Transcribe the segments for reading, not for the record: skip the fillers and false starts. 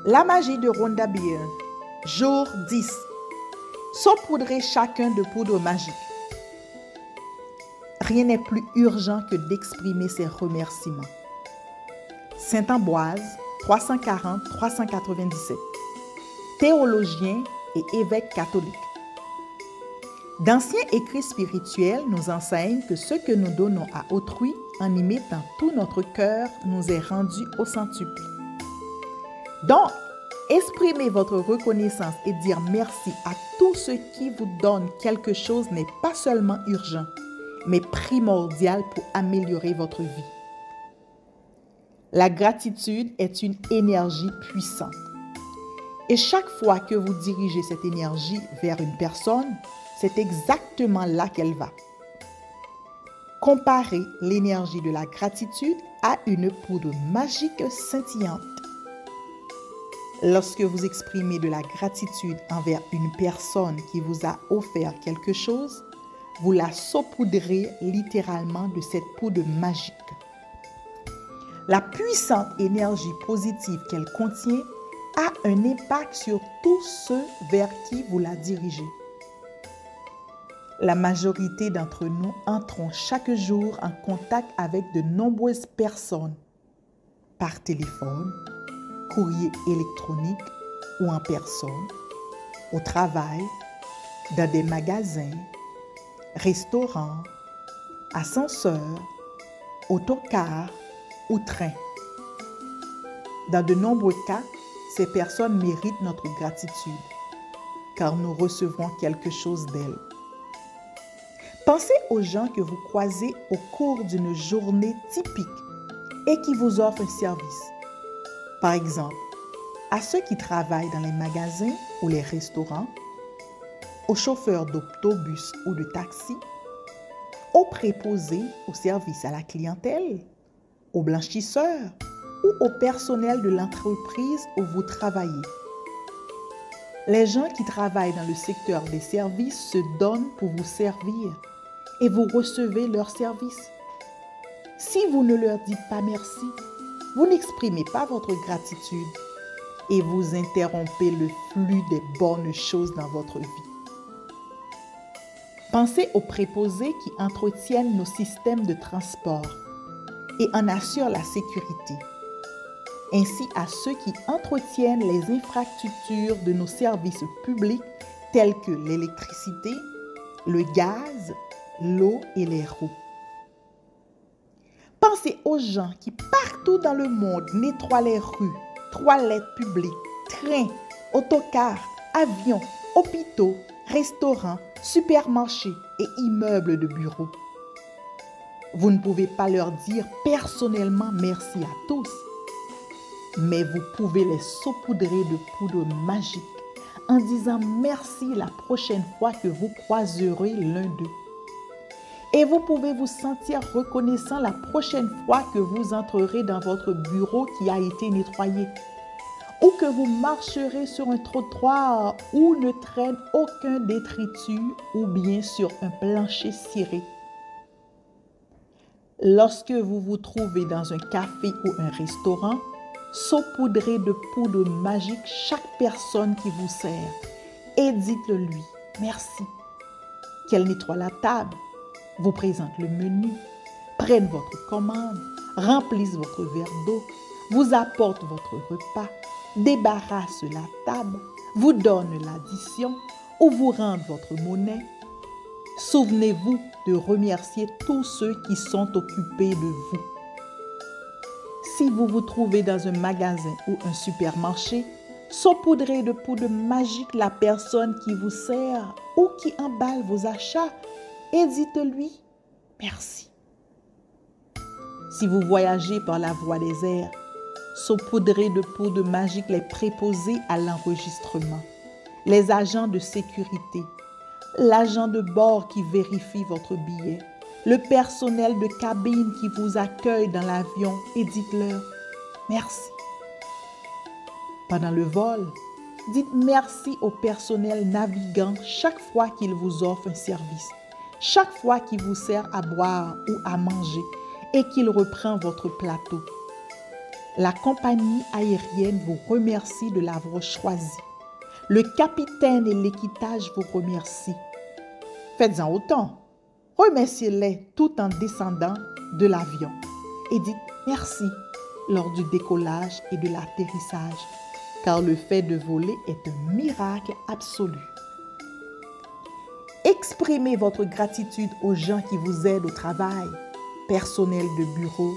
La magie de Rhonda Byrne. Jour 10. Saupoudrer chacun de poudre magique. Rien n'est plus urgent que d'exprimer ses remerciements. Saint-Ambroise, 340-397. Théologien et évêque catholique. D'anciens écrits spirituels nous enseignent que ce que nous donnons à autrui en y mettant tout notre cœur nous est rendu au centuple. Donc, exprimer votre reconnaissance et dire merci à tous ceux qui vous donnent quelque chose n'est pas seulement urgent, mais primordial pour améliorer votre vie. La gratitude est une énergie puissante. Et chaque fois que vous dirigez cette énergie vers une personne, c'est exactement là qu'elle va. Comparez l'énergie de la gratitude à une poudre magique scintillante. Lorsque vous exprimez de la gratitude envers une personne qui vous a offert quelque chose, vous la saupoudrez littéralement de cette poudre magique. La puissante énergie positive qu'elle contient a un impact sur tous ceux vers qui vous la dirigez. La majorité d'entre nous entrons chaque jour en contact avec de nombreuses personnes, par téléphone, courrier électronique ou en personne, au travail, dans des magasins, restaurants, ascenseurs, autocars ou trains. Dans de nombreux cas, ces personnes méritent notre gratitude, car nous recevons quelque chose d'elles. Pensez aux gens que vous croisez au cours d'une journée typique et qui vous offrent un service. Par exemple, à ceux qui travaillent dans les magasins ou les restaurants, aux chauffeurs d'autobus ou de taxi, aux préposés au service à la clientèle, aux blanchisseurs ou au personnel de l'entreprise où vous travaillez. Les gens qui travaillent dans le secteur des services se donnent pour vous servir et vous recevez leurs services. Si vous ne leur dites pas merci, vous n'exprimez pas votre gratitude et vous interrompez le flux des bonnes choses dans votre vie. Pensez aux préposés qui entretiennent nos systèmes de transport et en assurent la sécurité, ainsi à ceux qui entretiennent les infrastructures de nos services publics tels que l'électricité, le gaz, l'eau et les routes. Pensez aux gens qui partout dans le monde nettoient les rues, toilettes publiques, trains, autocars, avions, hôpitaux, restaurants, supermarchés et immeubles de bureaux. Vous ne pouvez pas leur dire personnellement merci à tous, mais vous pouvez les saupoudrer de poudre magique en disant merci la prochaine fois que vous croiserez l'un d'eux. Et vous pouvez vous sentir reconnaissant la prochaine fois que vous entrerez dans votre bureau qui a été nettoyé, ou que vous marcherez sur un trottoir où ne traîne aucun détritus ou bien sur un plancher ciré. Lorsque vous vous trouvez dans un café ou un restaurant, saupoudrez de poudre magique chaque personne qui vous sert et dites-le lui merci. Qu'elle nettoie la table, vous présente le menu, prenne votre commande, remplisse votre verre d'eau, vous apporte votre repas, débarrasse la table, vous donne l'addition ou vous rende votre monnaie. Souvenez-vous de remercier tous ceux qui sont occupés de vous. Si vous vous trouvez dans un magasin ou un supermarché, saupoudrez de poudre magique la personne qui vous sert ou qui emballe vos achats et dites-lui merci. Si vous voyagez par la voie des airs, saupoudrez de poudre magique les préposés à l'enregistrement, les agents de sécurité, l'agent de bord qui vérifie votre billet, le personnel de cabine qui vous accueille dans l'avion et dites-leur merci. Pendant le vol, dites merci au personnel navigant chaque fois qu'il vous offre un service, chaque fois qu'il vous sert à boire ou à manger et qu'il reprend votre plateau. La compagnie aérienne vous remercie de l'avoir choisi. Le capitaine et l'équipage vous remercient. Faites-en autant. Remerciez-les tout en descendant de l'avion et dites merci lors du décollage et de l'atterrissage, car le fait de voler est un miracle absolu. Exprimez votre gratitude aux gens qui vous aident au travail, personnel de bureau,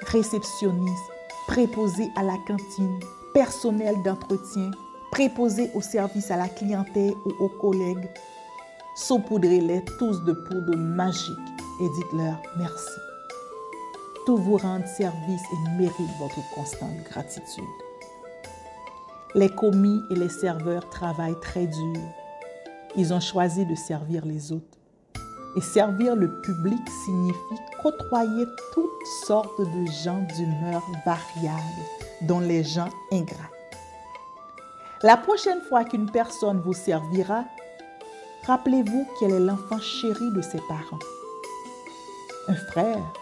réceptionnistes, préposés à la cantine, personnel d'entretien, préposés au service à la clientèle ou aux collègues. Saupoudrez-les tous de poudre magique et dites-leur merci. Tout vous rend service et mérite votre constante gratitude. Les commis et les serveurs travaillent très dur. Ils ont choisi de servir les autres. Et servir le public signifie côtoyer toutes sortes de gens d'humeur variable, dont les gens ingrats. La prochaine fois qu'une personne vous servira, rappelez-vous qu'elle est l'enfant chéri de ses parents, un frère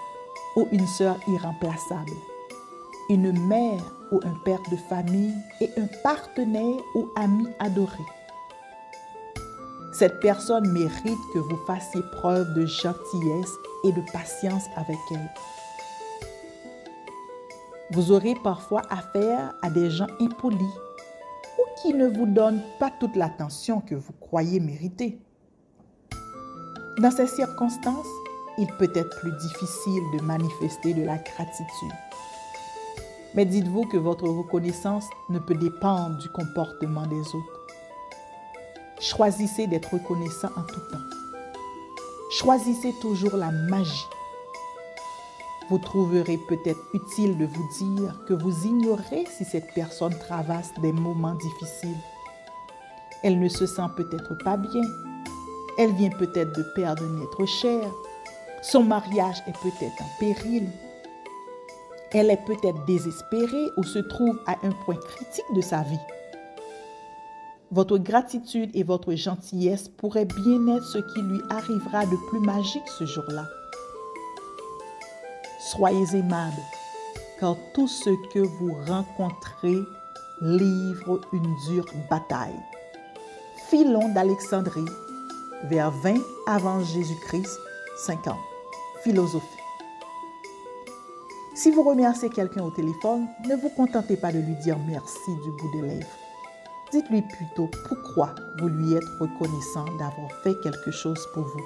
ou une sœur irremplaçable, une mère ou un père de famille et un partenaire ou ami adoré. Cette personne mérite que vous fassiez preuve de gentillesse et de patience avec elle. Vous aurez parfois affaire à des gens impolis ou qui ne vous donnent pas toute l'attention que vous croyez mériter. Dans ces circonstances, il peut être plus difficile de manifester de la gratitude. Mais dites-vous que votre reconnaissance ne peut dépendre du comportement des autres. Choisissez d'être reconnaissant en tout temps. Choisissez toujours la magie. Vous trouverez peut-être utile de vous dire que vous ignorez si cette personne traverse des moments difficiles. Elle ne se sent peut-être pas bien. Elle vient peut-être de perdre un être cher. Son mariage est peut-être en péril. Elle est peut-être désespérée ou se trouve à un point critique de sa vie. Votre gratitude et votre gentillesse pourraient bien être ce qui lui arrivera de plus magique ce jour-là. Soyez aimables, car tout ce que vous rencontrez livre une dure bataille. Philon d'Alexandrie, vers 20 avant Jésus-Christ, 50. Philosophie. Si vous remerciez quelqu'un au téléphone, ne vous contentez pas de lui dire merci du bout des lèvres. Dites-lui plutôt pourquoi vous lui êtes reconnaissant d'avoir fait quelque chose pour vous.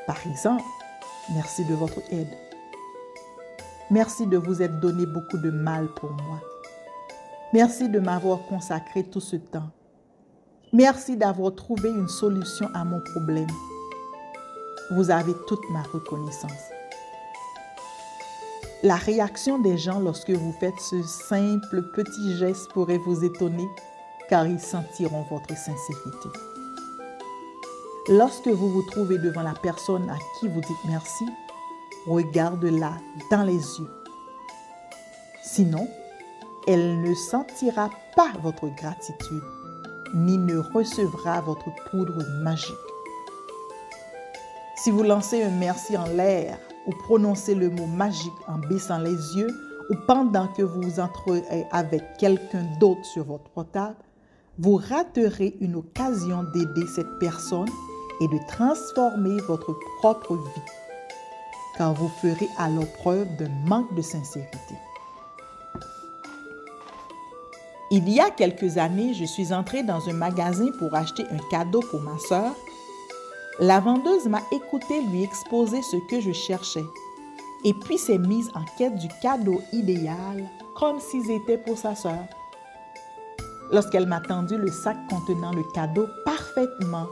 Par exemple, merci de votre aide. Merci de vous être donné beaucoup de mal pour moi. Merci de m'avoir consacré tout ce temps. Merci d'avoir trouvé une solution à mon problème. Vous avez toute ma reconnaissance. La réaction des gens lorsque vous faites ce simple petit geste pourrait vous étonner, car ils sentiront votre sincérité. Lorsque vous vous trouvez devant la personne à qui vous dites merci, regardez-la dans les yeux. Sinon, elle ne sentira pas votre gratitude, ni ne recevra votre poudre magique. Si vous lancez un merci en l'air ou prononcez le mot magique en baissant les yeux ou pendant que vous entrez avec quelqu'un d'autre sur votre portable, vous raterez une occasion d'aider cette personne et de transformer votre propre vie, car vous ferez alors preuve d'un manque de sincérité. Il y a quelques années, je suis entrée dans un magasin pour acheter un cadeau pour ma sœur. La vendeuse m'a écouté lui exposer ce que je cherchais et puis s'est mise en quête du cadeau idéal comme si c'était pour sa sœur. Lorsqu'elle m'a tendu le sac contenant le cadeau parfaitement,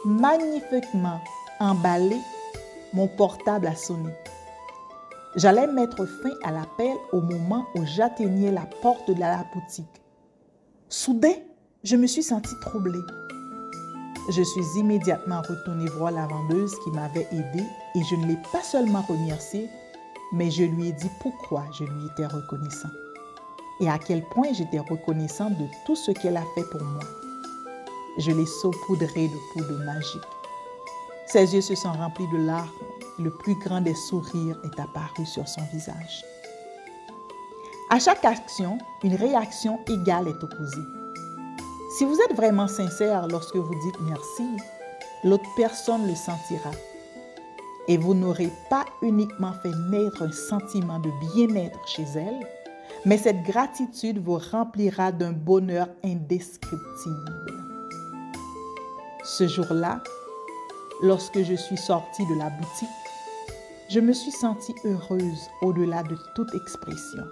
magnifiquement emballé, mon portable a sonné. J'allais mettre fin à l'appel au moment où j'atteignais la porte de la boutique. Soudain, je me suis sentie troublée. Je suis immédiatement retournée voir la vendeuse qui m'avait aidée et je ne l'ai pas seulement remerciée, mais je lui ai dit pourquoi je lui étais reconnaissant et à quel point j'étais reconnaissant de tout ce qu'elle a fait pour moi. Je l'ai saupoudrée de poudre magique. Ses yeux se sont remplis de larmes. Le plus grand des sourires est apparu sur son visage. À chaque action, une réaction égale est opposée. Si vous êtes vraiment sincère lorsque vous dites merci, l'autre personne le sentira. Et vous n'aurez pas uniquement fait naître un sentiment de bien-être chez elle, mais cette gratitude vous remplira d'un bonheur indescriptible. Ce jour-là, lorsque je suis sortie de la boutique, je me suis sentie heureuse au-delà de toute expression.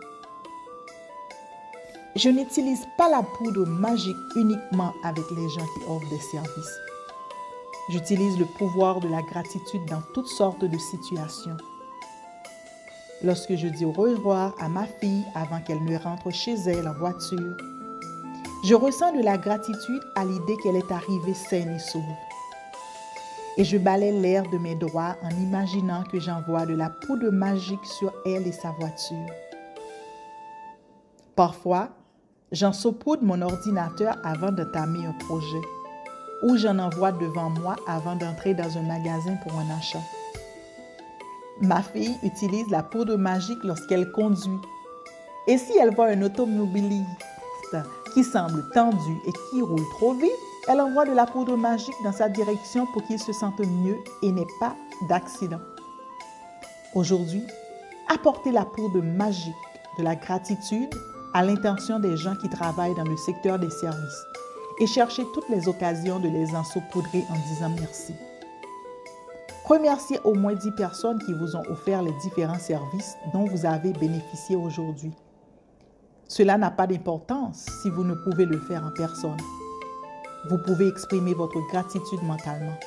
Je n'utilise pas la poudre magique uniquement avec les gens qui offrent des services. J'utilise le pouvoir de la gratitude dans toutes sortes de situations. Lorsque je dis au revoir à ma fille avant qu'elle ne rentre chez elle en voiture, je ressens de la gratitude à l'idée qu'elle est arrivée saine et sauve. Et je balaie l'air de mes doigts en imaginant que j'envoie de la poudre magique sur elle et sa voiture. Parfois, j'en saupoudre mon ordinateur avant d'entamer un projet, ou j'en envoie devant moi avant d'entrer dans un magasin pour un achat. Ma fille utilise la poudre magique lorsqu'elle conduit. Et si elle voit un automobiliste qui semble tendu et qui roule trop vite, elle envoie de la poudre magique dans sa direction pour qu'il se sente mieux et n'ait pas d'accident. Aujourd'hui, apportez la poudre magique de la gratitude à l'intention des gens qui travaillent dans le secteur des services et cherchez toutes les occasions de les en saupoudrer en disant merci. Remerciez au moins 10 personnes qui vous ont offert les différents services dont vous avez bénéficié aujourd'hui. Cela n'a pas d'importance si vous ne pouvez le faire en personne. Vous pouvez exprimer votre gratitude mentalement.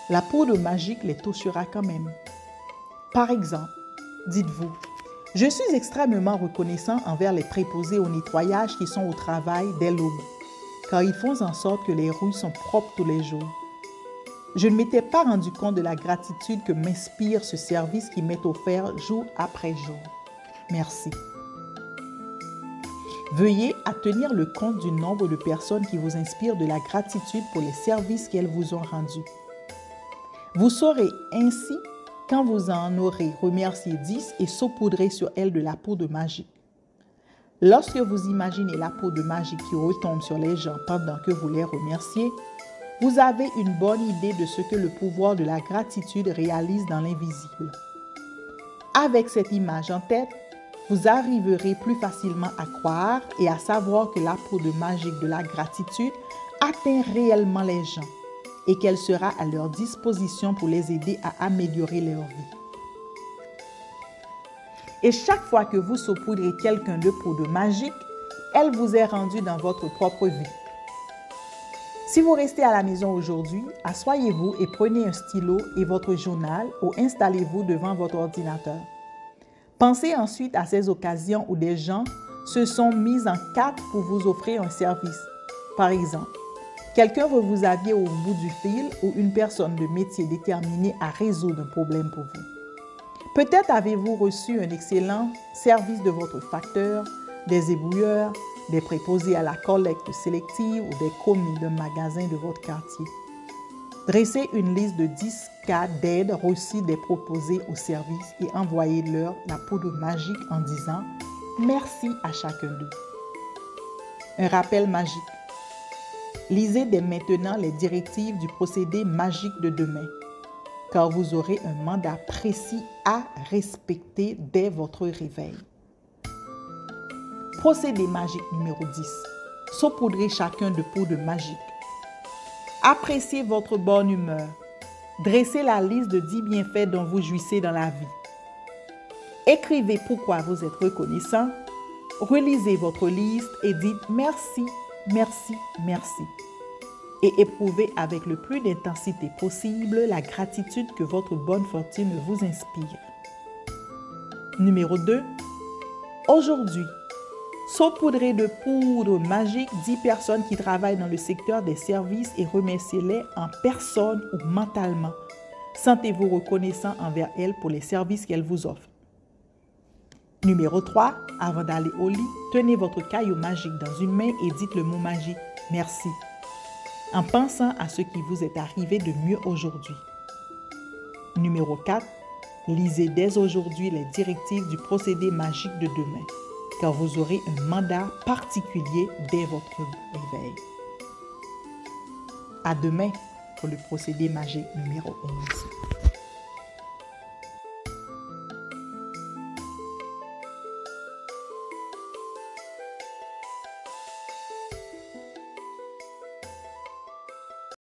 La poudre magique les touchera quand même. Par exemple, dites-vous: je suis extrêmement reconnaissant envers les préposés au nettoyage qui sont au travail dès l'aube, car ils font en sorte que les rues sont propres tous les jours. Je ne m'étais pas rendu compte de la gratitude que m'inspire ce service qui m'est offert jour après jour. Merci. Veuillez à tenir le compte du nombre de personnes qui vous inspirent de la gratitude pour les services qu'elles vous ont rendus. Vous saurez ainsi quand vous en aurez remercié 10 et saupoudrez sur elles de la poudre magique. Lorsque vous imaginez la poudre magique qui retombe sur les gens pendant que vous les remerciez, vous avez une bonne idée de ce que le pouvoir de la gratitude réalise dans l'invisible. Avec cette image en tête, vous arriverez plus facilement à croire et à savoir que la poudre magique de la gratitude atteint réellement les gens et qu'elle sera à leur disposition pour les aider à améliorer leur vie. Et chaque fois que vous saupoudrez quelqu'un de poudre magique, elle vous est rendue dans votre propre vie. Si vous restez à la maison aujourd'hui, asseyez-vous et prenez un stylo et votre journal ou installez-vous devant votre ordinateur. Pensez ensuite à ces occasions où des gens se sont mis en quatre pour vous offrir un service. Par exemple, quelqu'un que vous aviez au bout du fil ou une personne de métier déterminée à résoudre un problème pour vous. Peut-être avez-vous reçu un excellent service de votre facteur, des ébouilleurs, des préposés à la collecte sélective ou des commis d'un magasin de votre quartier. Dressez une liste de 10 cas d'aide reçus des proposés au service et envoyez-leur la poudre magique en disant merci à chacun d'eux. Un rappel magique. Lisez dès maintenant les directives du procédé magique de demain, car vous aurez un mandat précis à respecter dès votre réveil. Procédé magique numéro 10. Saupoudrez chacun de poudre magique. Appréciez votre bonne humeur. Dressez la liste de 10 bienfaits dont vous jouissez dans la vie. Écrivez pourquoi vous êtes reconnaissant. Relisez votre liste et dites merci, merci, merci. Et éprouvez avec le plus d'intensité possible la gratitude que votre bonne fortune vous inspire. Numéro 2. Aujourd'hui, saupoudrez de poudre magique 10 personnes qui travaillent dans le secteur des services et remerciez-les en personne ou mentalement. Sentez-vous reconnaissant envers elles pour les services qu'elles vous offrent. Numéro 3. Avant d'aller au lit, tenez votre caillou magique dans une main et dites le mot magique « Merci » en pensant à ce qui vous est arrivé de mieux aujourd'hui. Numéro 4. Lisez dès aujourd'hui les directives du procédé magique de demain. car vous aurez un mandat particulier dès votre réveil. À demain pour le procédé magique numéro 11.